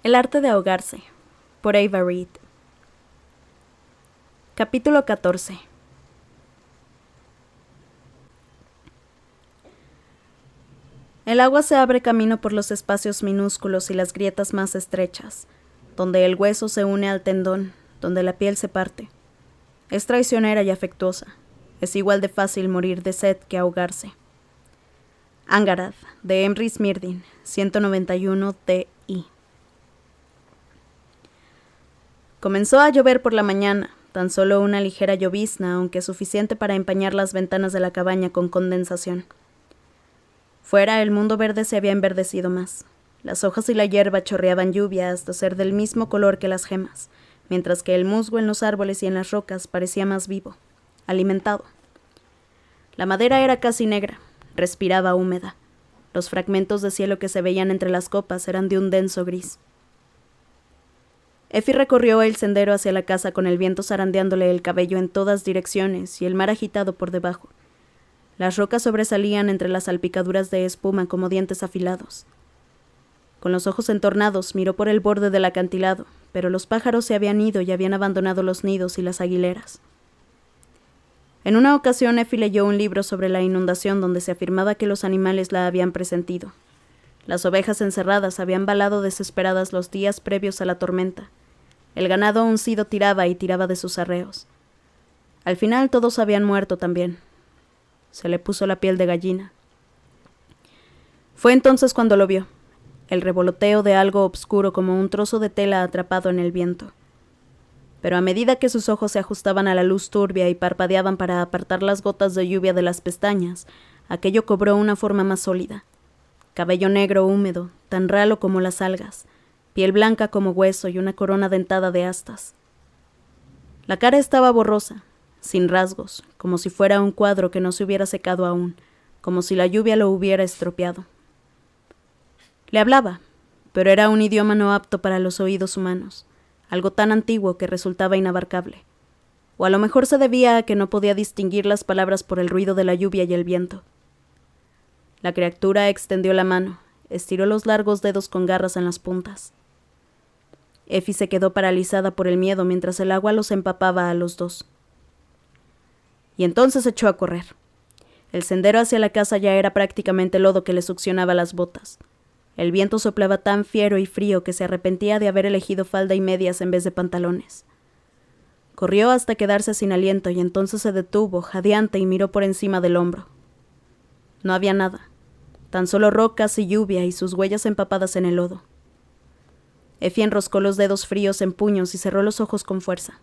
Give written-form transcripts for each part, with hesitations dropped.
El arte de ahogarse, por Ava Reid. Capítulo 14. El agua se abre camino por los espacios minúsculos y las grietas más estrechas, donde el hueso se une al tendón, donde la piel se parte. Es traicionera y afectuosa. Es igual de fácil morir de sed que ahogarse. Angharad, de Emrys Myrddin, 191 TI. Comenzó a llover por la mañana, tan solo una ligera llovizna, aunque suficiente para empañar las ventanas de la cabaña con condensación. Fuera, el mundo verde se había enverdecido más. Las hojas y la hierba chorreaban lluvia hasta ser del mismo color que las gemas, mientras que el musgo en los árboles y en las rocas parecía más vivo, alimentado. La madera era casi negra, respiraba húmeda. Los fragmentos de cielo que se veían entre las copas eran de un denso gris. Effie recorrió el sendero hacia la casa con el viento zarandeándole el cabello en todas direcciones y el mar agitado por debajo. Las rocas sobresalían entre las salpicaduras de espuma como dientes afilados. Con los ojos entornados miró por el borde del acantilado, pero los pájaros se habían ido y habían abandonado los nidos y las aguileras. En una ocasión Effie leyó un libro sobre la inundación donde se afirmaba que los animales la habían presentido. Las ovejas encerradas habían balado desesperadas los días previos a la tormenta. El ganado uncido tiraba y tiraba de sus arreos. Al final todos habían muerto también. Se le puso la piel de gallina. Fue entonces cuando lo vio, el revoloteo de algo obscuro como un trozo de tela atrapado en el viento. Pero a medida que sus ojos se ajustaban a la luz turbia y parpadeaban para apartar las gotas de lluvia de las pestañas, aquello cobró una forma más sólida. Cabello negro húmedo, tan ralo como las algas, piel blanca como hueso y una corona dentada de astas. La cara estaba borrosa, sin rasgos, como si fuera un cuadro que no se hubiera secado aún, como si la lluvia lo hubiera estropeado. Le hablaba, pero era un idioma no apto para los oídos humanos, algo tan antiguo que resultaba inabarcable. O a lo mejor se debía a que no podía distinguir las palabras por el ruido de la lluvia y el viento. La criatura extendió la mano, estiró los largos dedos con garras en las puntas. Effie se quedó paralizada por el miedo mientras el agua los empapaba a los dos. Y entonces echó a correr. El sendero hacia la casa ya era prácticamente lodo que le succionaba las botas. El viento soplaba tan fiero y frío que se arrepentía de haber elegido falda y medias en vez de pantalones. Corrió hasta quedarse sin aliento y entonces se detuvo, jadeante, y miró por encima del hombro. No había nada, tan solo rocas y lluvia y sus huellas empapadas en el lodo. Effie enroscó los dedos fríos en puños y cerró los ojos con fuerza.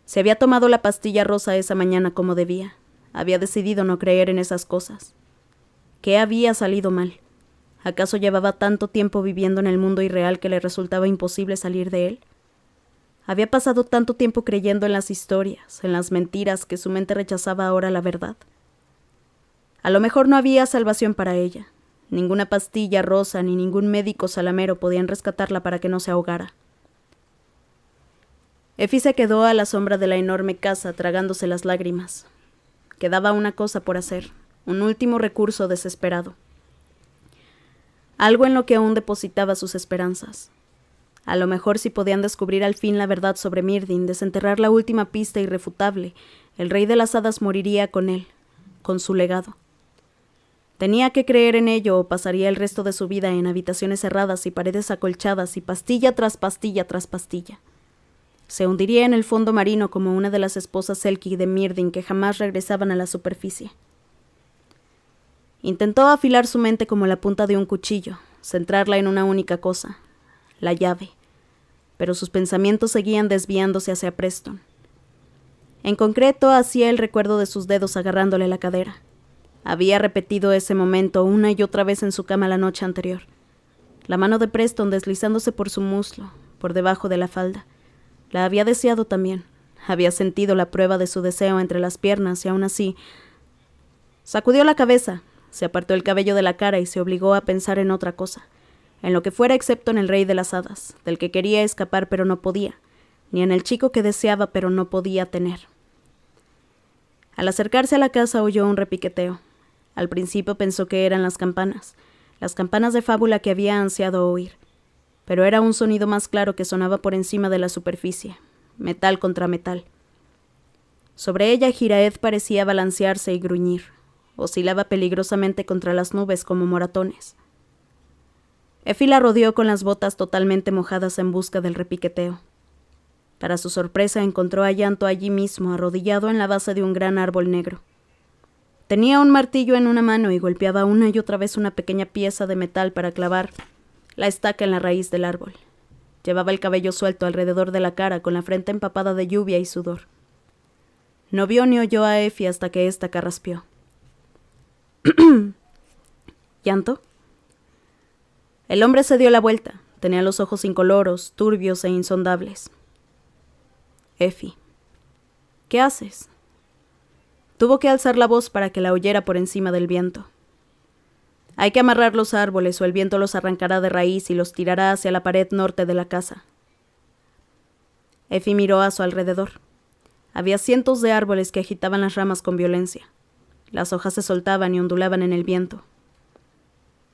Se había tomado la pastilla rosa esa mañana como debía. Había decidido no creer en esas cosas. ¿Qué había salido mal? ¿Acaso llevaba tanto tiempo viviendo en el mundo irreal que le resultaba imposible salir de él? ¿Había pasado tanto tiempo creyendo en las historias, en las mentiras, que su mente rechazaba ahora la verdad? A lo mejor no había salvación para ella. Ninguna pastilla rosa ni ningún médico salamero podían rescatarla para que no se ahogara. Effie se quedó a la sombra de la enorme casa tragándose las lágrimas. Quedaba una cosa por hacer, un último recurso desesperado. Algo en lo que aún depositaba sus esperanzas. A lo mejor si podían descubrir al fin la verdad sobre Myrddin, desenterrar la última pista irrefutable, el rey de las hadas moriría con él, con su legado. Tenía que creer en ello o pasaría el resto de su vida en habitaciones cerradas y paredes acolchadas y pastilla tras pastilla tras pastilla. Se hundiría en el fondo marino como una de las esposas Selkie de Myrddin que jamás regresaban a la superficie. Intentó afilar su mente como la punta de un cuchillo, centrarla en una única cosa, la llave, pero sus pensamientos seguían desviándose hacia Preston. En concreto, hacía el recuerdo de sus dedos agarrándole la cadera. Había repetido ese momento una y otra vez en su cama la noche anterior. La mano de Preston deslizándose por su muslo, por debajo de la falda. La había deseado también. Había sentido la prueba de su deseo entre las piernas y aún así... Sacudió la cabeza, se apartó el cabello de la cara y se obligó a pensar en otra cosa. En lo que fuera excepto en el rey de las hadas, del que quería escapar pero no podía, ni en el chico que deseaba pero no podía tener. Al acercarse a la casa oyó un repiqueteo. Al principio pensó que eran las campanas de fábula que había ansiado oír. pero era un sonido más claro que sonaba por encima de la superficie, metal contra metal. Sobre ella Giraed parecía balancearse y gruñir. Oscilaba peligrosamente contra las nubes como moratones. Effie la rodeó con las botas totalmente mojadas en busca del repiqueteo. Para su sorpresa encontró a Llanto allí mismo, arrodillado en la base de un gran árbol negro. Tenía un martillo en una mano y golpeaba una y otra vez una pequeña pieza de metal para clavar la estaca en la raíz del árbol. Llevaba el cabello suelto alrededor de la cara, con la frente empapada de lluvia y sudor. No vio ni oyó a Effie hasta que ésta carraspeó. ¿Llanto? El hombre se dio la vuelta. Tenía los ojos incoloros, turbios e insondables. Effie, ¿qué haces? Tuvo que alzar la voz para que la oyera por encima del viento. Hay que amarrar los árboles o el viento los arrancará de raíz y los tirará hacia la pared norte de la casa. Effie miró a su alrededor. Había cientos de árboles que agitaban las ramas con violencia. Las hojas se soltaban y ondulaban en el viento.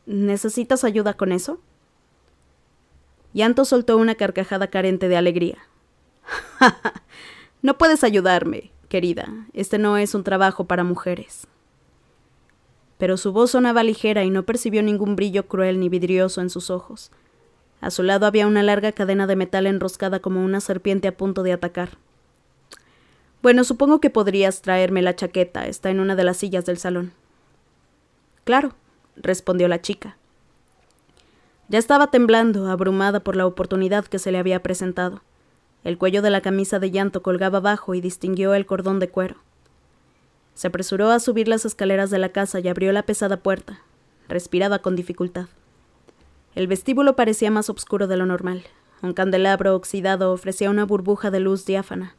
¿Necesitas ayuda con eso? Llanto soltó una carcajada carente de alegría. No puedes ayudarme, querida. Este no es un trabajo para mujeres. Pero su voz sonaba ligera y no percibió ningún brillo cruel ni vidrioso en sus ojos. A su lado había una larga cadena de metal enroscada como una serpiente a punto de atacar. Bueno, supongo que podrías traerme la chaqueta. Está en una de las sillas del salón. Claro, respondió la chica. Ya estaba temblando, abrumada por la oportunidad que se le había presentado. El cuello de la camisa de Llanto colgaba abajo y distinguió el cordón de cuero. Se apresuró a subir las escaleras de la casa y abrió la pesada puerta. Respiraba con dificultad. El vestíbulo parecía más oscuro de lo normal. Un candelabro oxidado ofrecía una burbuja de luz diáfana.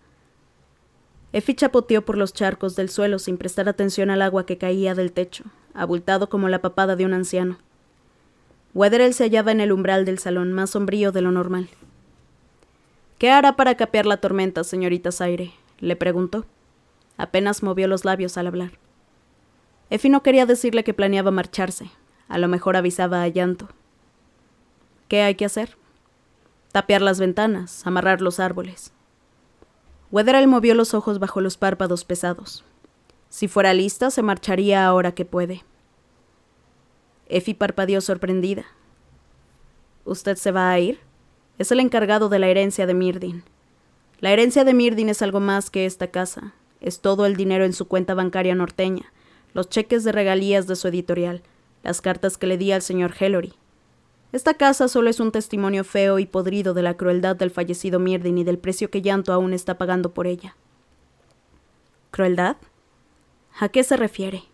Effie chapoteó por los charcos del suelo sin prestar atención al agua que caía del techo, abultado como la papada de un anciano. Wetherell se hallaba en el umbral del salón, más sombrío de lo normal. «¿Qué hará para capear la tormenta, señorita Sayre?», le preguntó. Apenas movió los labios al hablar. Effie no quería decirle que planeaba marcharse. A lo mejor avisaba a Llanto. «¿Qué hay que hacer?» «Tapiar las ventanas, amarrar los árboles». Wetherell movió los ojos bajo los párpados pesados. Si fuera lista, se marcharía ahora que puede. Effie parpadeó sorprendida. ¿Usted se va a ir? Es el encargado de la herencia de Myrddin. La herencia de Myrddin es algo más que esta casa. Es todo el dinero en su cuenta bancaria norteña, los cheques de regalías de su editorial, las cartas que le di al señor Hellory. Esta casa solo es un testimonio feo y podrido de la crueldad del fallecido Myrddin y del precio que Llanto aún está pagando por ella. ¿Crueldad? ¿A qué se refiere?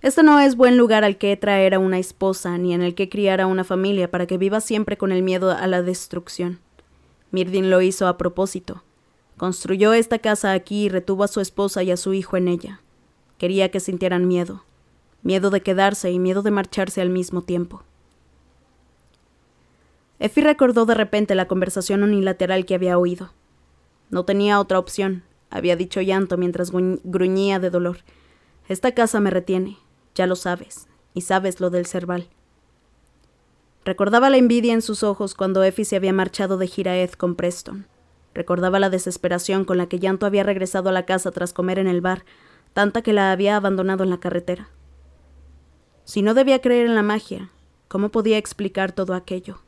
Este no es buen lugar al que traer a una esposa ni en el que criar a una familia para que viva siempre con el miedo a la destrucción. Myrddin lo hizo a propósito. Construyó esta casa aquí y retuvo a su esposa y a su hijo en ella. Quería que sintieran miedo. Miedo de quedarse y miedo de marcharse al mismo tiempo. Effie recordó de repente la conversación unilateral que había oído. No tenía otra opción, había dicho Llanto mientras gruñía de dolor. Esta casa me retiene, ya lo sabes, y sabes lo del Serval. Recordaba la envidia en sus ojos cuando Effie se había marchado de Giraed con Preston. Recordaba la desesperación con la que Llanto había regresado a la casa tras comer en el bar, tanta que la había abandonado en la carretera. Si no debía creer en la magia, ¿cómo podía explicar todo aquello?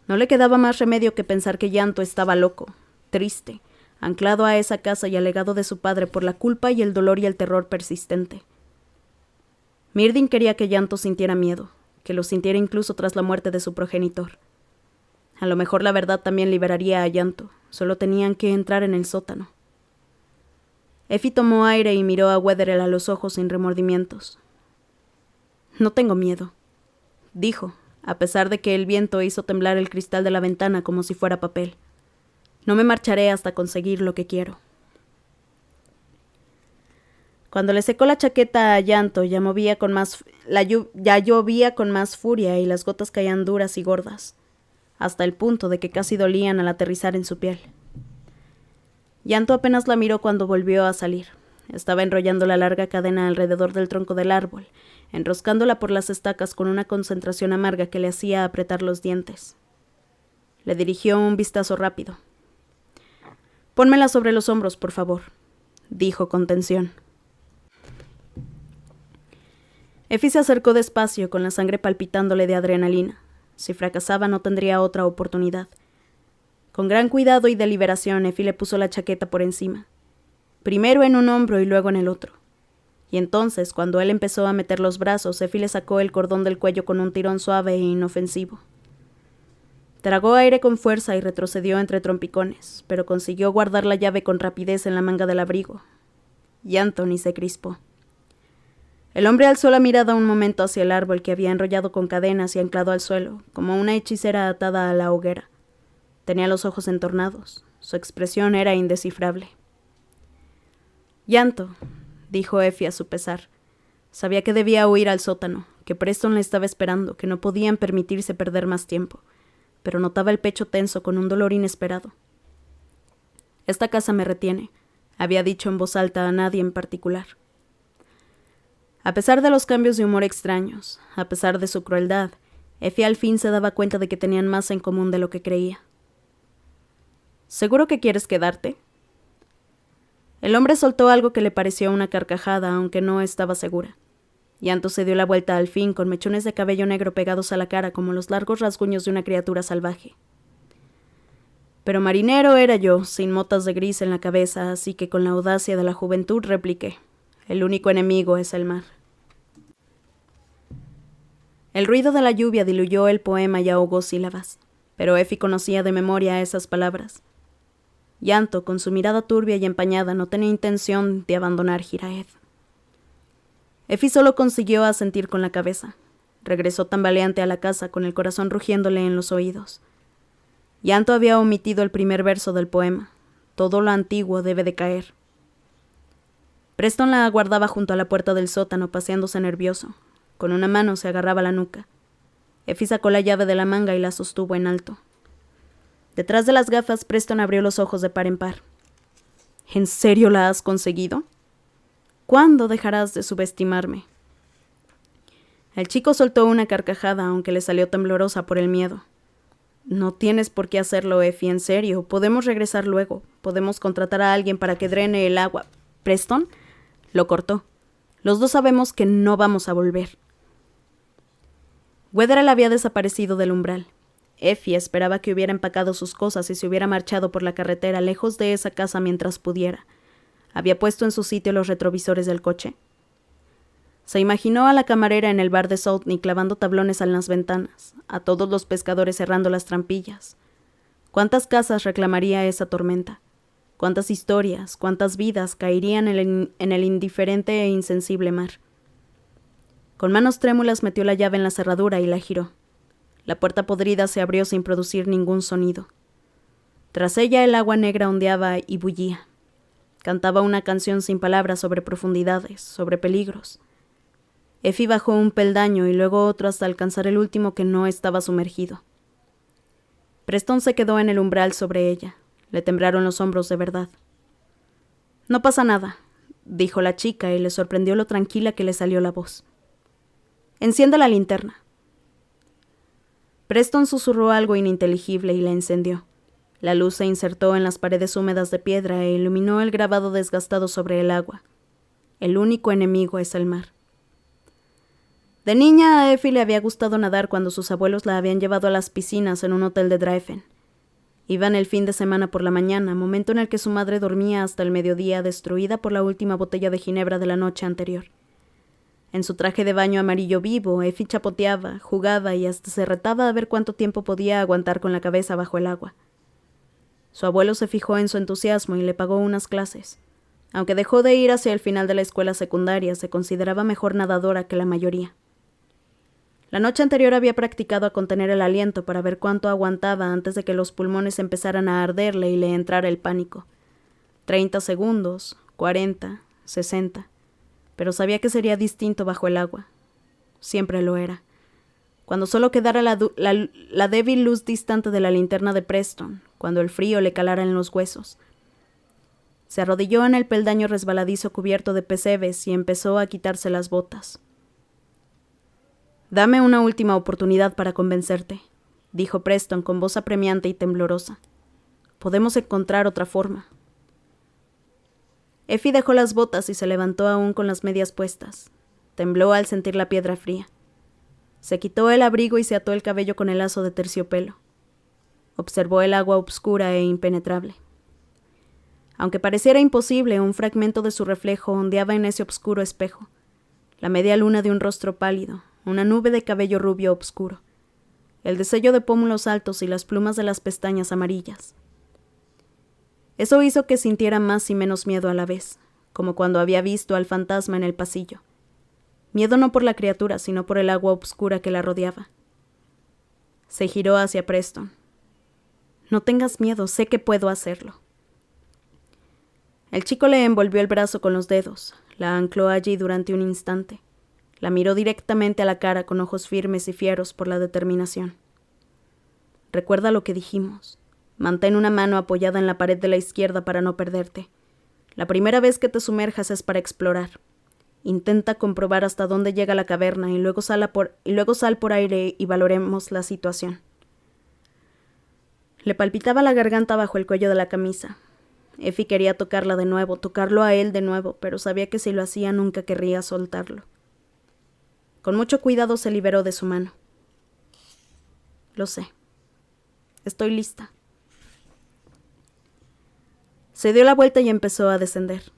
No le quedaba más remedio que pensar que Llanto estaba loco, triste, anclado a esa casa y al legado de su padre por la culpa y el dolor y el terror persistente. Myrddin quería que Llanto sintiera miedo, que lo sintiera incluso tras la muerte de su progenitor. A lo mejor la verdad también liberaría a Llanto, solo tenían que entrar en el sótano. Effie tomó aire y miró a Wetherell a los ojos sin remordimientos. «No tengo miedo», dijo, a pesar de que el viento hizo temblar el cristal de la ventana como si fuera papel. «No me marcharé hasta conseguir lo que quiero». Cuando le secó la chaqueta a Llanto, ya llovía con más furia y las gotas caían duras y gordas, hasta el punto de que casi dolían al aterrizar en su piel. Llanto apenas la miró cuando volvió a salir. Estaba enrollando la larga cadena alrededor del tronco del árbol, enroscándola por las estacas con una concentración amarga que le hacía apretar los dientes. Le dirigió un vistazo rápido. «Pónmela sobre los hombros, por favor», dijo con tensión. Effie se acercó despacio, con la sangre palpitándole de adrenalina. Si fracasaba no tendría otra oportunidad. Con gran cuidado y deliberación, Effie le puso la chaqueta por encima. Primero en un hombro y luego en el otro. Y entonces, cuando él empezó a meter los brazos, Effie le sacó el cordón del cuello con un tirón suave e inofensivo. Tragó aire con fuerza y retrocedió entre trompicones, pero consiguió guardar la llave con rapidez en la manga del abrigo. Y Anthony se crispó. El hombre alzó la mirada un momento hacia el árbol que había enrollado con cadenas y anclado al suelo, como una hechicera atada a la hoguera. Tenía los ojos entornados. Su expresión era indescifrable. «Llanto», dijo Effie a su pesar. Sabía que debía huir al sótano, que Preston le estaba esperando, que no podían permitirse perder más tiempo, pero notaba el pecho tenso con un dolor inesperado. «Esta casa me retiene», había dicho en voz alta a nadie en particular. A pesar de los cambios de humor extraños, a pesar de su crueldad, Effie al fin se daba cuenta de que tenían más en común de lo que creía. «¿Seguro que quieres quedarte?» El hombre soltó algo que le pareció una carcajada, aunque no estaba segura. Llanto se dio la vuelta al fin, con mechones de cabello negro pegados a la cara como los largos rasguños de una criatura salvaje. Pero marinero era yo, sin motas de gris en la cabeza, así que con la audacia de la juventud repliqué: «El único enemigo es el mar». El ruido de la lluvia diluyó el poema y ahogó sílabas, pero Effie conocía de memoria esas palabras. Llanto, con su mirada turbia y empañada, no tenía intención de abandonar Giraed. Effie solo consiguió asentir con la cabeza. Regresó tambaleante a la casa, con el corazón rugiéndole en los oídos. Llanto había omitido el primer verso del poema. Todo lo antiguo debe de caer. Preston la aguardaba junto a la puerta del sótano, paseándose nervioso. Con una mano se agarraba la nuca. Effie sacó la llave de la manga y la sostuvo en alto. Detrás de las gafas, Preston abrió los ojos de par en par. «¿En serio la has conseguido? ¿Cuándo dejarás de subestimarme?» El chico soltó una carcajada, aunque le salió temblorosa por el miedo. «No tienes por qué hacerlo, Effie, en serio. Podemos regresar luego. Podemos contratar a alguien para que drene el agua». «¿Preston?» Lo cortó. «Los dos sabemos que no vamos a volver». Wetherell había desaparecido del umbral. Effie esperaba que hubiera empacado sus cosas y se hubiera marchado por la carretera lejos de esa casa mientras pudiera. Había puesto en su sitio los retrovisores del coche. Se imaginó a la camarera en el bar de Saltney clavando tablones en las ventanas, a todos los pescadores cerrando las trampillas. ¿Cuántas casas reclamaría esa tormenta? ¿Cuántas historias, cuántas vidas caerían en el indiferente e insensible mar? Con manos trémulas metió la llave en la cerradura y la giró. La puerta podrida se abrió sin producir ningún sonido. Tras ella el agua negra ondeaba y bullía. Cantaba una canción sin palabras sobre profundidades, sobre peligros. Effie bajó un peldaño y luego otro hasta alcanzar el último que no estaba sumergido. Preston se quedó en el umbral sobre ella. Le temblaron los hombros de verdad. «No pasa nada», dijo la chica, y le sorprendió lo tranquila que le salió la voz. «Enciende la linterna». Preston susurró algo ininteligible y la encendió. La luz se insertó en las paredes húmedas de piedra e iluminó el grabado desgastado sobre el agua. El único enemigo es el mar. De niña a Effie le había gustado nadar cuando sus abuelos la habían llevado a las piscinas en un hotel de Dryfen. Iban el fin de semana por la mañana, momento en el que su madre dormía hasta el mediodía, destruida por la última botella de ginebra de la noche anterior. En su traje de baño amarillo vivo, Effie chapoteaba, jugaba y hasta se retaba a ver cuánto tiempo podía aguantar con la cabeza bajo el agua. Su abuelo se fijó en su entusiasmo y le pagó unas clases. Aunque dejó de ir hacia el final de la escuela secundaria, se consideraba mejor nadadora que la mayoría. La noche anterior había practicado a contener el aliento para ver cuánto aguantaba antes de que los pulmones empezaran a arderle y le entrara el pánico. 30 segundos, 40, 60. Pero sabía que sería distinto bajo el agua. Siempre lo era. Cuando solo quedara la débil luz distante de la linterna de Preston, cuando el frío le calara en los huesos. Se arrodilló en el peldaño resbaladizo cubierto de pesebres y empezó a quitarse las botas. Dame una última oportunidad para convencerte, dijo Preston con voz apremiante y temblorosa. Podemos encontrar otra forma. Effie dejó las botas y se levantó aún con las medias puestas. Tembló al sentir la piedra fría. Se quitó el abrigo y se ató el cabello con el lazo de terciopelo. Observó el agua oscura e impenetrable. Aunque pareciera imposible, un fragmento de su reflejo ondeaba en ese oscuro espejo. La media luna de un rostro pálido, una nube de cabello rubio oscuro, el destello de pómulos altos y las plumas de las pestañas amarillas. Eso hizo que sintiera más y menos miedo a la vez, como cuando había visto al fantasma en el pasillo. Miedo no por la criatura, sino por el agua oscura que la rodeaba. Se giró hacia Preston. No tengas miedo, sé que puedo hacerlo. El chico le envolvió el brazo con los dedos, la ancló allí durante un instante. La miró directamente a la cara con ojos firmes y fieros por la determinación. Recuerda lo que dijimos. Mantén una mano apoyada en la pared de la izquierda para no perderte. La primera vez que te sumerjas es para explorar. Intenta comprobar hasta dónde llega la caverna y luego sal por aire y valoremos la situación. Le palpitaba la garganta bajo el cuello de la camisa. Effie quería tocarla de nuevo, tocarlo a él de nuevo, pero sabía que si lo hacía nunca querría soltarlo. Con mucho cuidado se liberó de su mano. Lo sé. Estoy lista. Se dio la vuelta y empezó a descender.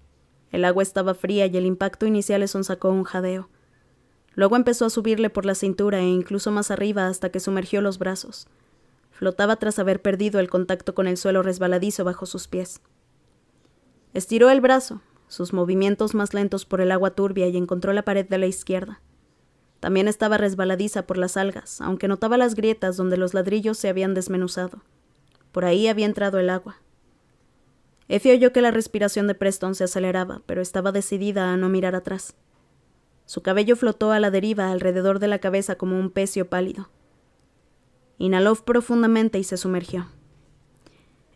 El agua estaba fría y el impacto inicial le sonsacó un jadeo. Luego empezó a subirle por la cintura e incluso más arriba hasta que sumergió los brazos. Flotaba tras haber perdido el contacto con el suelo resbaladizo bajo sus pies. Estiró el brazo, sus movimientos más lentos por el agua turbia, y encontró la pared de la izquierda. También estaba resbaladiza por las algas, aunque notaba las grietas donde los ladrillos se habían desmenuzado. Por ahí había entrado el agua. Effie oyó que la respiración de Preston se aceleraba, pero estaba decidida a no mirar atrás. Su cabello flotó a la deriva alrededor de la cabeza como un pecio pálido. Inhaló profundamente y se sumergió.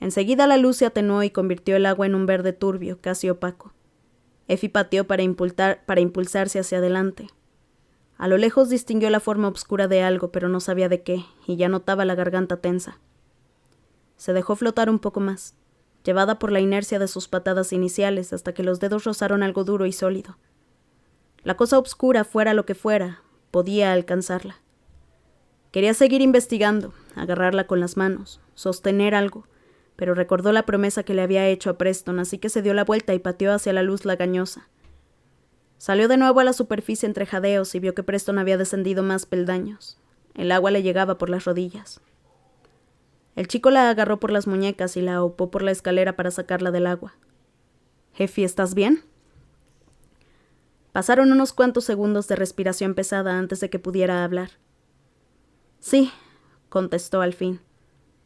Enseguida la luz se atenuó y convirtió el agua en un verde turbio, casi opaco. Effie pateó para impulsarse hacia adelante. A lo lejos distinguió la forma oscura de algo, pero no sabía de qué, y ya notaba la garganta tensa. Se dejó flotar un poco más, llevada por la inercia de sus patadas iniciales, hasta que los dedos rozaron algo duro y sólido. La cosa oscura, fuera lo que fuera, podía alcanzarla. Quería seguir investigando, agarrarla con las manos, sostener algo, pero recordó la promesa que le había hecho a Preston, así que se dio la vuelta y pateó hacia la luz lagañosa. Salió de nuevo a la superficie entre jadeos y vio que Preston había descendido más peldaños. El agua le llegaba por las rodillas. El chico la agarró por las muñecas y la aupó por la escalera para sacarla del agua. «Effie, ¿estás bien?» Pasaron unos cuantos segundos de respiración pesada antes de que pudiera hablar. «Sí», contestó al fin.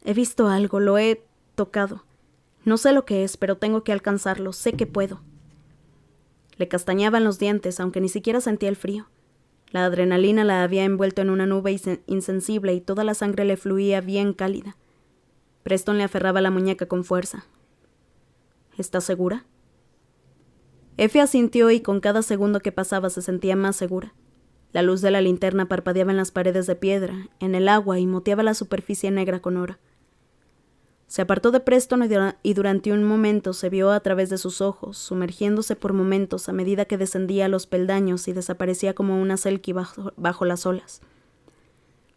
«He visto algo, lo he tocado. No sé lo que es, pero tengo que alcanzarlo, sé que puedo». Le castañaban los dientes, aunque ni siquiera sentía el frío. La adrenalina la había envuelto en una nube insensible y toda la sangre le fluía bien cálida. Preston le aferraba la muñeca con fuerza. «¿Estás segura?» Effie asintió y con cada segundo que pasaba se sentía más segura. La luz de la linterna parpadeaba en las paredes de piedra, en el agua, y moteaba la superficie negra con oro. Se apartó de Preston y durante un momento se vio a través de sus ojos, sumergiéndose por momentos a medida que descendía los peldaños y desaparecía como una selkie bajo las olas.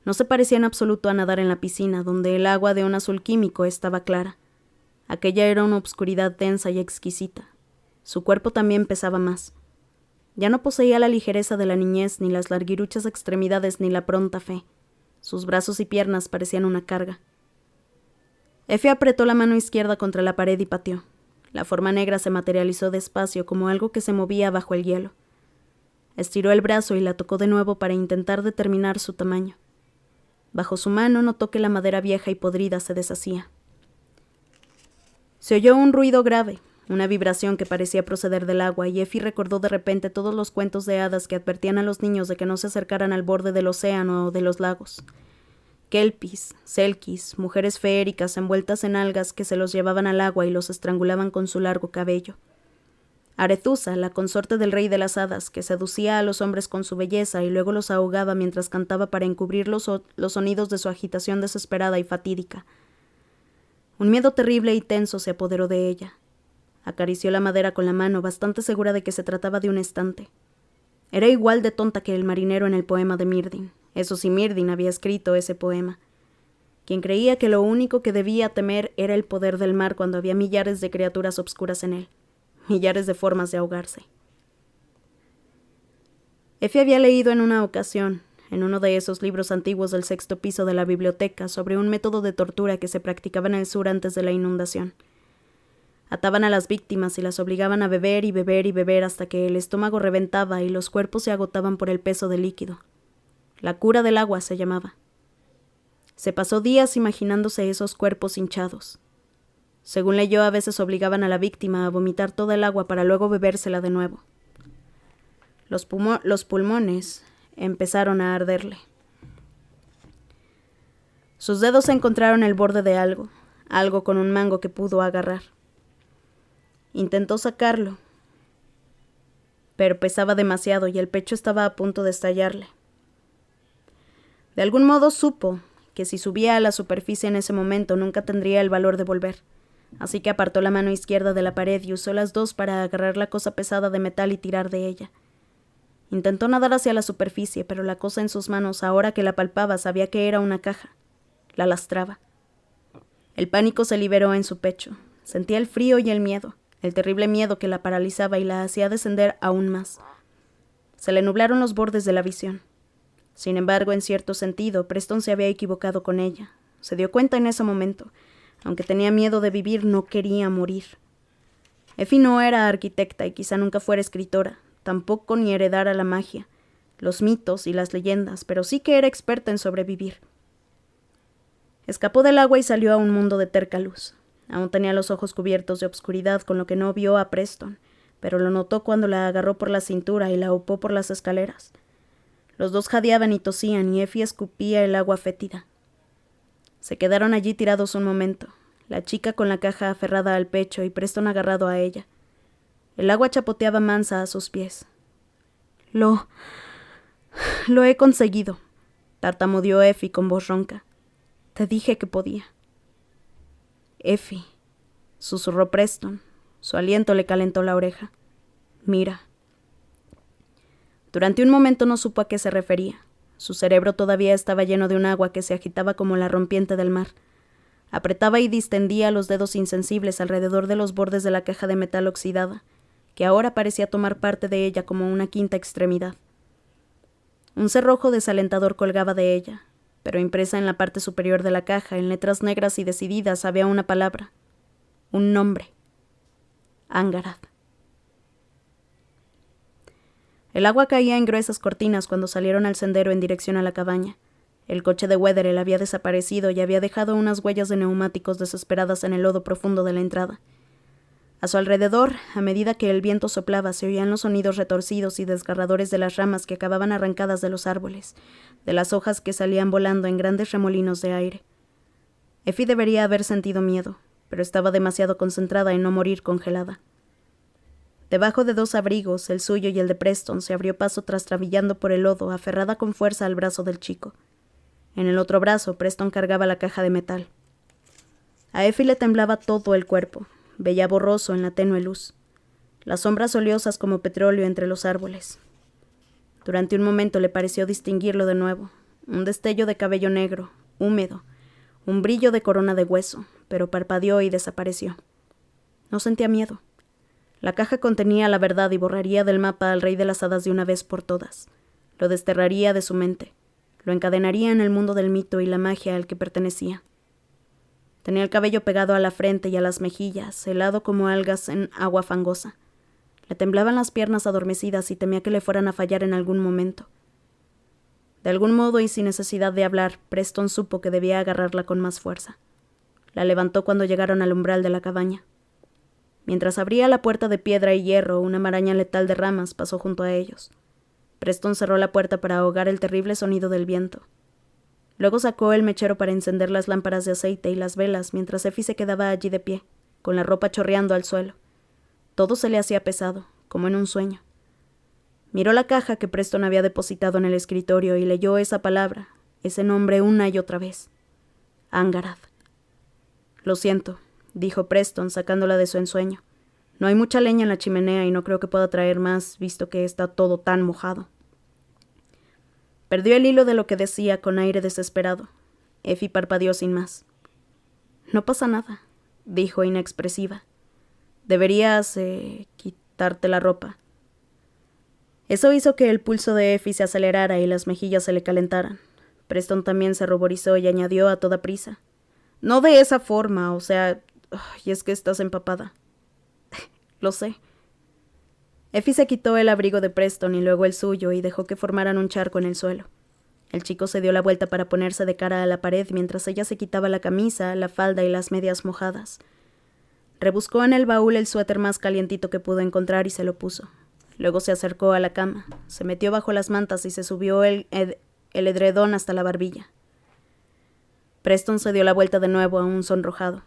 No se parecía en absoluto a nadar en la piscina, donde el agua de un azul químico estaba clara. Aquella era una obscuridad densa y exquisita. Su cuerpo también pesaba más. Ya no poseía la ligereza de la niñez, ni las larguiruchas extremidades, ni la pronta fe. Sus brazos y piernas parecían una carga. Effie apretó la mano izquierda contra la pared y pateó. La forma negra se materializó despacio, como algo que se movía bajo el hielo. Estiró el brazo y la tocó de nuevo para intentar determinar su tamaño. Bajo su mano notó que la madera vieja y podrida se deshacía. Se oyó un ruido grave, una vibración que parecía proceder del agua, y Effie recordó de repente todos los cuentos de hadas que advertían a los niños de que no se acercaran al borde del océano o de los lagos. Kelpis, selkis, mujeres feéricas envueltas en algas que se los llevaban al agua y los estrangulaban con su largo cabello. Arethusa, la consorte del rey de las hadas, que seducía a los hombres con su belleza y luego los ahogaba mientras cantaba para encubrir los sonidos de su agitación desesperada y fatídica. Un miedo terrible y tenso se apoderó de ella. Acarició la madera con la mano, bastante segura de que se trataba de un estante. Era igual de tonta que el marinero en el poema de Myrdin. Eso sí, Myrdin había escrito ese poema. Quien creía que lo único que debía temer era el poder del mar cuando había millares de criaturas obscuras en él. Millares de formas de ahogarse. Effie había leído en una ocasión, en uno de esos libros antiguos del 6º piso de la biblioteca, sobre un método de tortura que se practicaba en el sur antes de la inundación. Ataban a las víctimas y las obligaban a beber y beber y beber hasta que el estómago reventaba y los cuerpos se agotaban por el peso del líquido. La cura del agua se llamaba. Se pasó días imaginándose esos cuerpos hinchados. Según leyó, a veces obligaban a la víctima a vomitar toda el agua para luego bebérsela de nuevo. Los pulmones empezaron a arderle. Sus dedos encontraron el borde de algo con un mango que pudo agarrar. Intentó sacarlo, pero pesaba demasiado y el pecho estaba a punto de estallarle. De algún modo supo que si subía a la superficie en ese momento nunca tendría el valor de volver, así que apartó la mano izquierda de la pared y usó las dos para agarrar la cosa pesada de metal y tirar de ella. Intentó nadar hacia la superficie, pero la cosa en sus manos, ahora que la palpaba, sabía que era una caja. La lastraba. El pánico se liberó en su pecho. Sentía el frío y el miedo, el terrible miedo que la paralizaba y la hacía descender aún más. Se le nublaron los bordes de la visión. Sin embargo, en cierto sentido, Preston se había equivocado con ella. Se dio cuenta en ese momento. Aunque tenía miedo de vivir, no quería morir. Effie no era arquitecta y quizá nunca fuera escritora, tampoco ni heredara la magia, los mitos y las leyendas, pero sí que era experta en sobrevivir. Escapó del agua y salió a un mundo de terca luz. Aún tenía los ojos cubiertos de obscuridad, con lo que no vio a Preston, pero lo notó cuando la agarró por la cintura y la aupó por las escaleras. Los dos jadeaban y tosían, y Effie escupía el agua fétida. Se quedaron allí tirados un momento, la chica con la caja aferrada al pecho y Preston agarrado a ella. El agua chapoteaba mansa a sus pies. Lo he conseguido, tartamudeó Effie con voz ronca. Te dije que podía. Effie, susurró Preston. Su aliento le calentó la oreja. Mira. Durante un momento no supo a qué se refería. Su cerebro todavía estaba lleno de un agua que se agitaba como la rompiente del mar. Apretaba y distendía los dedos insensibles alrededor de los bordes de la caja de metal oxidada, que ahora parecía tomar parte de ella como una quinta extremidad. Un cerrojo desalentador colgaba de ella, pero impresa en la parte superior de la caja, en letras negras y decididas, había una palabra, un nombre. Angharad. El agua caía en gruesas cortinas cuando salieron al sendero en dirección a la cabaña. El coche de Wetherell había desaparecido y había dejado unas huellas de neumáticos desesperadas en el lodo profundo de la entrada. A su alrededor, a medida que el viento soplaba, se oían los sonidos retorcidos y desgarradores de las ramas que acababan arrancadas de los árboles, de las hojas que salían volando en grandes remolinos de aire. Effie debería haber sentido miedo, pero estaba demasiado concentrada en no morir congelada. Debajo de dos abrigos, el suyo y el de Preston, se abrió paso trastabillando por el lodo, aferrada con fuerza al brazo del chico. En el otro brazo, Preston cargaba la caja de metal. A Effie le temblaba todo el cuerpo. Veía borroso en la tenue luz, las sombras oleosas como petróleo entre los árboles. Durante un momento le pareció distinguirlo de nuevo, un destello de cabello negro, húmedo, un brillo de corona de hueso, pero parpadeó y desapareció. No sentía miedo. La caja contenía la verdad y borraría del mapa al rey de las hadas de una vez por todas. Lo desterraría de su mente, lo encadenaría en el mundo del mito y la magia al que pertenecía. Tenía el cabello pegado a la frente y a las mejillas, helado como algas en agua fangosa. Le temblaban las piernas adormecidas y temía que le fueran a fallar en algún momento. De algún modo y sin necesidad de hablar, Preston supo que debía agarrarla con más fuerza. La levantó cuando llegaron al umbral de la cabaña. Mientras abría la puerta de piedra y hierro, una maraña letal de ramas pasó junto a ellos. Preston cerró la puerta para ahogar el terrible sonido del viento. Luego sacó el mechero para encender las lámparas de aceite y las velas mientras Effie se quedaba allí de pie, con la ropa chorreando al suelo. Todo se le hacía pesado, como en un sueño. Miró la caja que Preston había depositado en el escritorio y leyó esa palabra, ese nombre una y otra vez. Angharad. Lo siento, dijo Preston, sacándola de su ensueño. No hay mucha leña en la chimenea y no creo que pueda traer más, visto que está todo tan mojado. Perdió el hilo de lo que decía con aire desesperado. Effie parpadeó sin más. No pasa nada, dijo inexpresiva. Deberías quitarte la ropa. Eso hizo que el pulso de Effie se acelerara y las mejillas se le calentaran. Preston también se ruborizó y añadió a toda prisa. No de esa forma, y es que estás empapada. Lo sé. Effie se quitó el abrigo de Preston y luego el suyo y dejó que formaran un charco en el suelo. El chico se dio la vuelta para ponerse de cara a la pared mientras ella se quitaba la camisa, la falda y las medias mojadas. Rebuscó en el baúl el suéter más calientito que pudo encontrar y se lo puso. Luego se acercó a la cama, se metió bajo las mantas y se subió el edredón hasta la barbilla. Preston se dio la vuelta de nuevo, aún sonrojado.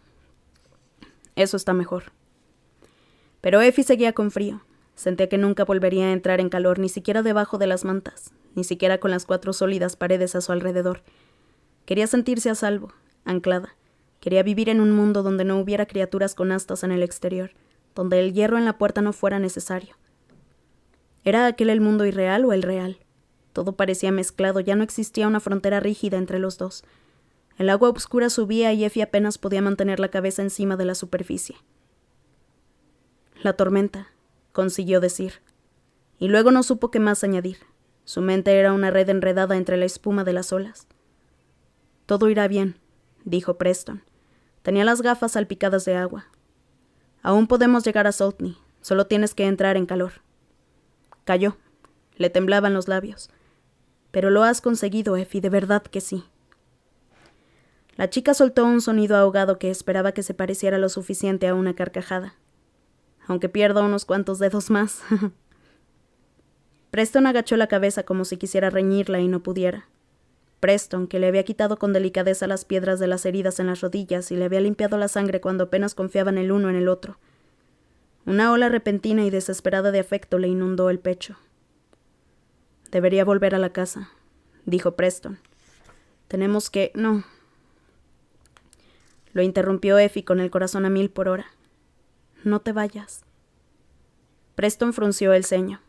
Eso está mejor. Pero Effie seguía con frío. Sentía que nunca volvería a entrar en calor, ni siquiera debajo de las mantas, ni siquiera con las 4 sólidas paredes a su alrededor. Quería sentirse a salvo, anclada. Quería vivir en un mundo donde no hubiera criaturas con astas en el exterior, donde el hierro en la puerta no fuera necesario. ¿Era aquel el mundo irreal o el real? Todo parecía mezclado, ya no existía una frontera rígida entre los dos. El agua oscura subía y Effie apenas podía mantener la cabeza encima de la superficie. La tormenta, consiguió decir. Y luego no supo qué más añadir. Su mente era una red enredada entre la espuma de las olas. Todo irá bien, dijo Preston. Tenía las gafas salpicadas de agua. Aún podemos llegar a Saltney, solo tienes que entrar en calor. Calló. Le temblaban los labios. Pero lo has conseguido, Effie, de verdad que sí. La chica soltó un sonido ahogado que esperaba que se pareciera lo suficiente a una carcajada. Aunque pierda unos cuantos dedos más. Preston agachó la cabeza como si quisiera reñirla y no pudiera. Preston, que le había quitado con delicadeza las piedras de las heridas en las rodillas y le había limpiado la sangre cuando apenas confiaban el uno en el otro. Una ola repentina y desesperada de afecto le inundó el pecho. Debería volver a la casa, dijo Preston. Tenemos que... No. Lo interrumpió Effie con el corazón a 1000 por hora. No te vayas. Preston frunció el ceño.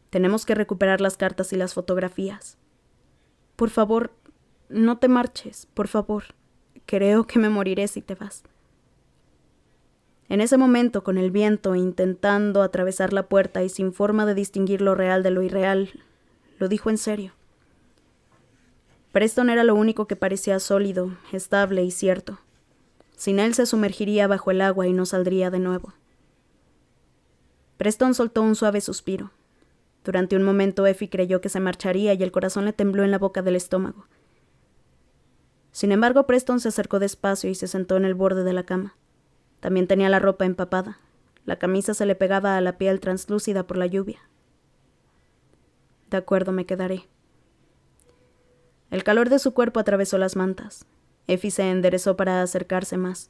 Tenemos que recuperar las cartas y las fotografías. Por favor, no te marches, por favor. Creo que me moriré si te vas. En ese momento, con el viento intentando atravesar la puerta y sin forma de distinguir lo real de lo irreal, lo dijo en serio. Preston era lo único que parecía sólido, estable y cierto. Sin él se sumergiría bajo el agua y no saldría de nuevo. Preston soltó un suave suspiro. Durante un momento Effie creyó que se marcharía y el corazón le tembló en la boca del estómago. Sin embargo, Preston se acercó despacio y se sentó en el borde de la cama. También tenía la ropa empapada. La camisa se le pegaba a la piel translúcida por la lluvia. De acuerdo, me quedaré. El calor de su cuerpo atravesó las mantas. Effie se enderezó para acercarse más.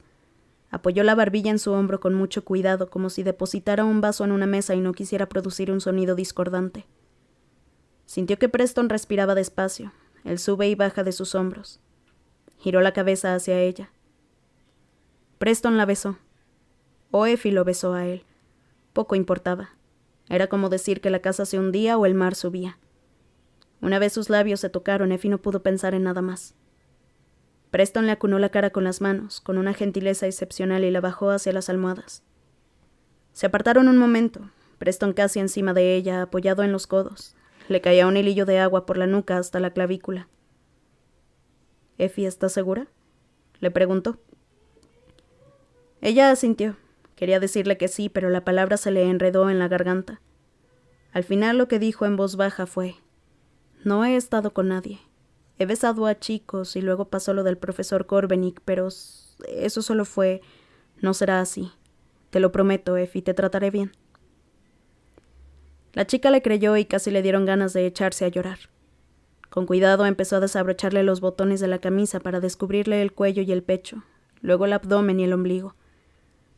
Apoyó la barbilla en su hombro con mucho cuidado, como si depositara un vaso en una mesa y no quisiera producir un sonido discordante. Sintió que Preston respiraba despacio, el sube y baja de sus hombros. Giró la cabeza hacia ella. Preston la besó. O Effie lo besó a él. Poco importaba. Era como decir que la casa se hundía o el mar subía. Una vez sus labios se tocaron, Effie no pudo pensar en nada más. Preston le acunó la cara con las manos, con una gentileza excepcional, y la bajó hacia las almohadas. Se apartaron un momento, Preston casi encima de ella, apoyado en los codos. Le caía un hilillo de agua por la nuca hasta la clavícula. «¿Effie, estás segura?», le preguntó. Ella asintió. Quería decirle que sí, pero la palabra se le enredó en la garganta. Al final lo que dijo en voz baja fue: «No he estado con nadie. He besado a chicos y luego pasó lo del profesor Corbenick, pero eso solo fue... No será así. Te lo prometo, Effie, te trataré bien». La chica le creyó y casi le dieron ganas de echarse a llorar. Con cuidado empezó a desabrocharle los botones de la camisa para descubrirle el cuello y el pecho, luego el abdomen y el ombligo.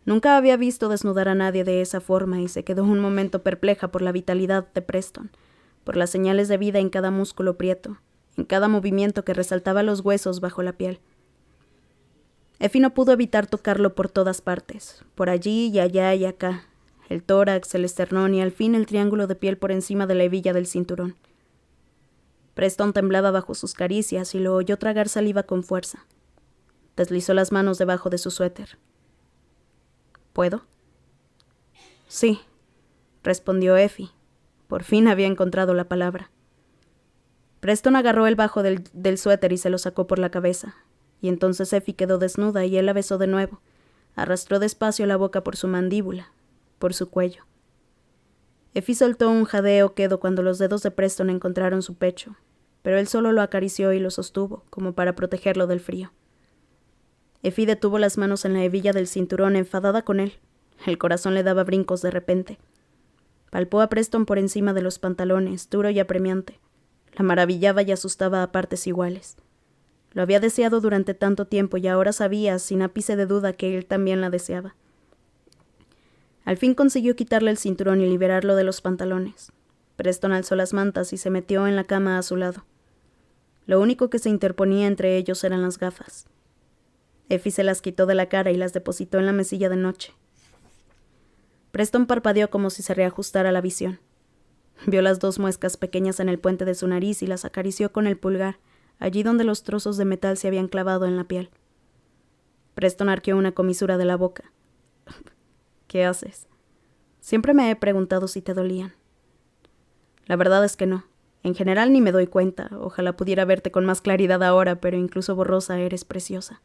Nunca había visto desnudar a nadie de esa forma y se quedó un momento perpleja por la vitalidad de Preston, por las señales de vida en cada músculo prieto, en cada movimiento que resaltaba los huesos bajo la piel. Effie no pudo evitar tocarlo por todas partes, por allí y allá y acá, el tórax, el esternón y al fin el triángulo de piel por encima de la hebilla del cinturón. Preston temblaba bajo sus caricias y lo oyó tragar saliva con fuerza. Deslizó las manos debajo de su suéter. ¿Puedo? Sí, respondió Effie. Por fin había encontrado la palabra. Preston agarró el bajo del suéter y se lo sacó por la cabeza, y entonces Effie quedó desnuda y él la besó de nuevo. Arrastró despacio la boca por su mandíbula, por su cuello. Effie soltó un jadeo quedo cuando los dedos de Preston encontraron su pecho, pero él solo lo acarició y lo sostuvo, como para protegerlo del frío. Effie detuvo las manos en la hebilla del cinturón, enfadada con él. El corazón le daba brincos de repente. Palpó a Preston por encima de los pantalones, duro y apremiante. La maravillaba y asustaba a partes iguales. Lo había deseado durante tanto tiempo y ahora sabía, sin ápice de duda, que él también la deseaba. Al fin consiguió quitarle el cinturón y liberarlo de los pantalones. Preston alzó las mantas y se metió en la cama a su lado. Lo único que se interponía entre ellos eran las gafas. Effie se las quitó de la cara y las depositó en la mesilla de noche. Preston parpadeó como si se reajustara la visión. Vio las 2 muescas pequeñas en el puente de su nariz y las acarició con el pulgar, allí donde los trozos de metal se habían clavado en la piel. Preston arqueó una comisura de la boca. ¿Qué haces? Siempre me he preguntado si te dolían. La verdad es que no. En general ni me doy cuenta. Ojalá pudiera verte con más claridad ahora, pero incluso borrosa eres preciosa.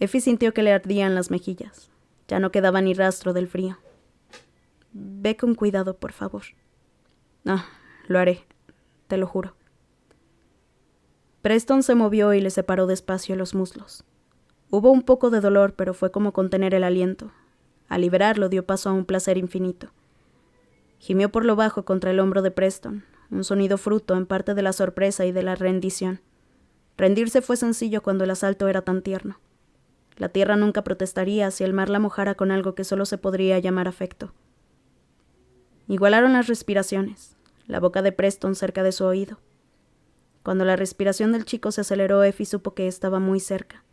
Effie sintió que le ardían las mejillas. Ya no quedaba ni rastro del frío. Ve con cuidado, por favor. Lo haré, te lo juro. Preston se movió y le separó despacio los muslos. Hubo un poco de dolor, pero fue como contener el aliento. Al liberarlo dio paso a un placer infinito. Gimió por lo bajo contra el hombro de Preston, un sonido fruto en parte de la sorpresa y de la rendición. Rendirse fue sencillo cuando el asalto era tan tierno. La tierra nunca protestaría si el mar la mojara con algo que solo se podría llamar afecto. Igualaron las respiraciones, la boca de Preston cerca de su oído. Cuando la respiración del chico se aceleró, Effie supo que estaba muy cerca,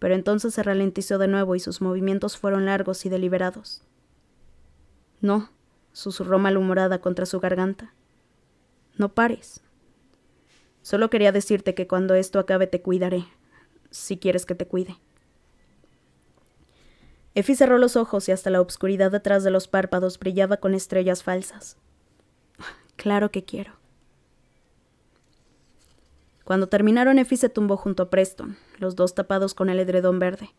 pero entonces se ralentizó de nuevo y sus movimientos fueron largos y deliberados. No, susurró malhumorada contra su garganta. No pares. Solo quería decirte que cuando esto acabe te cuidaré, si quieres que te cuide. Effie cerró los ojos y hasta la obscuridad detrás de los párpados brillaba con estrellas falsas. Claro que quiero. Cuando terminaron, Effie se tumbó junto a Preston, los dos tapados con el edredón verde.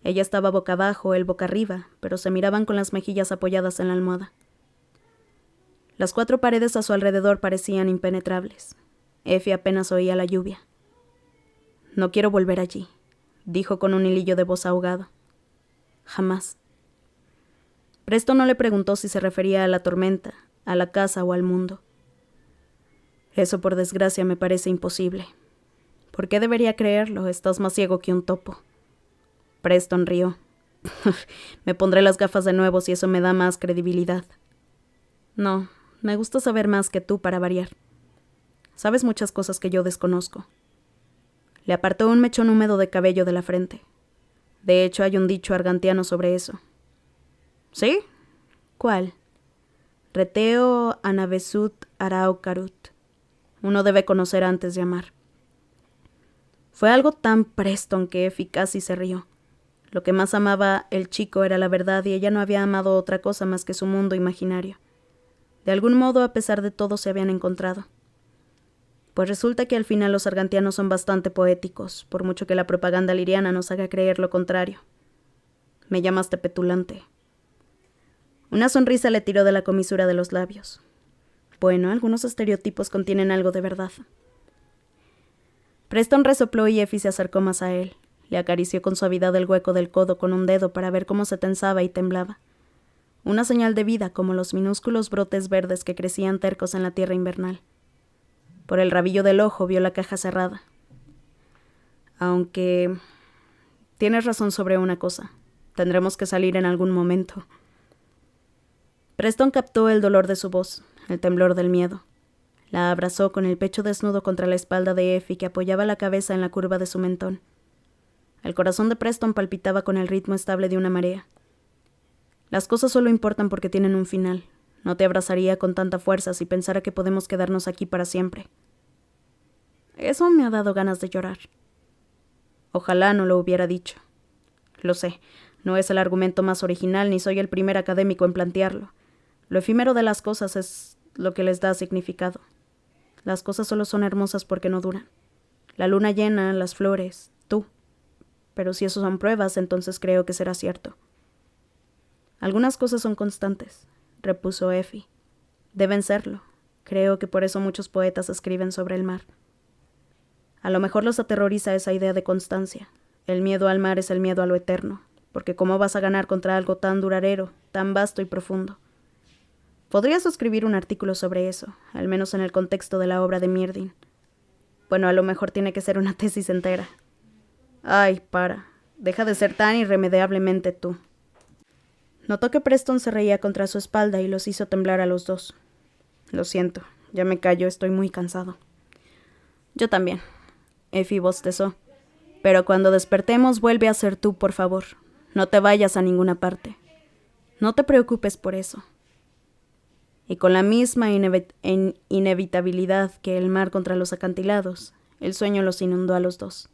Ella estaba boca abajo, él boca arriba, pero se miraban con las mejillas apoyadas en la almohada. Las 4 paredes a su alrededor parecían impenetrables. Effie apenas oía la lluvia. No quiero volver allí, dijo con un hilillo de voz ahogado. Jamás. Preston no le preguntó si se refería a la tormenta, a la casa o al mundo. Eso, por desgracia, me parece imposible. ¿Por qué debería creerlo? Estás más ciego que un topo. Preston rió. Me pondré las gafas de nuevo si eso me da más credibilidad. No, me gusta saber más que tú para variar. Sabes muchas cosas que yo desconozco. Le apartó un mechón húmedo de cabello de la frente. De hecho, hay un dicho argantiano sobre eso. ¿Sí? ¿Cuál? Reteo anavesut arau carut. Uno debe conocer antes de amar. Fue algo tan Preston que Effie casi se rió. Lo que más amaba el chico era la verdad y ella no había amado otra cosa más que su mundo imaginario. De algún modo, a pesar de todo, se habían encontrado. Pues resulta que al final los argantianos son bastante poéticos, por mucho que la propaganda liriana nos haga creer lo contrario. Me llamaste petulante. Una sonrisa le tiró de la comisura de los labios. Bueno, algunos estereotipos contienen algo de verdad. Preston resopló y Effie se acercó más a él. Le acarició con suavidad el hueco del codo con un dedo para ver cómo se tensaba y temblaba. Una señal de vida como los minúsculos brotes verdes que crecían tercos en la tierra invernal. Por el rabillo del ojo vio la caja cerrada. Aunque tienes razón sobre una cosa. Tendremos que salir en algún momento. Preston captó el dolor de su voz, el temblor del miedo. La abrazó con el pecho desnudo contra la espalda de Effie, que apoyaba la cabeza en la curva de su mentón. El corazón de Preston palpitaba con el ritmo estable de una marea. Las cosas solo importan porque tienen un final. No te abrazaría con tanta fuerza si pensara que podemos quedarnos aquí para siempre. Eso me ha dado ganas de llorar. Ojalá no lo hubiera dicho. Lo sé, no es el argumento más original ni soy el primer académico en plantearlo. Lo efímero de las cosas es lo que les da significado. Las cosas solo son hermosas porque no duran. La luna llena, las flores, tú. Pero si eso son pruebas, entonces creo que será cierto. Algunas cosas son constantes, repuso Effie. Deben serlo. Creo que por eso muchos poetas escriben sobre el mar. A lo mejor los aterroriza esa idea de constancia. El miedo al mar es el miedo a lo eterno, porque ¿cómo vas a ganar contra algo tan duradero, tan vasto y profundo? Podrías escribir un artículo sobre eso, al menos en el contexto de la obra de Myrdhin. Bueno, a lo mejor tiene que ser una tesis entera. Ay, para. Deja de ser tan irremediablemente tú. Notó que Preston se reía contra su espalda y los hizo temblar a los dos. Lo siento, ya me callo, estoy muy cansado. Yo también. Effie bostezó. Pero cuando despertemos vuelve a ser tú, por favor. No te vayas a ninguna parte. No te preocupes por eso. Y con la misma inevitabilidad que el mar contra los acantilados, el sueño los inundó a los dos.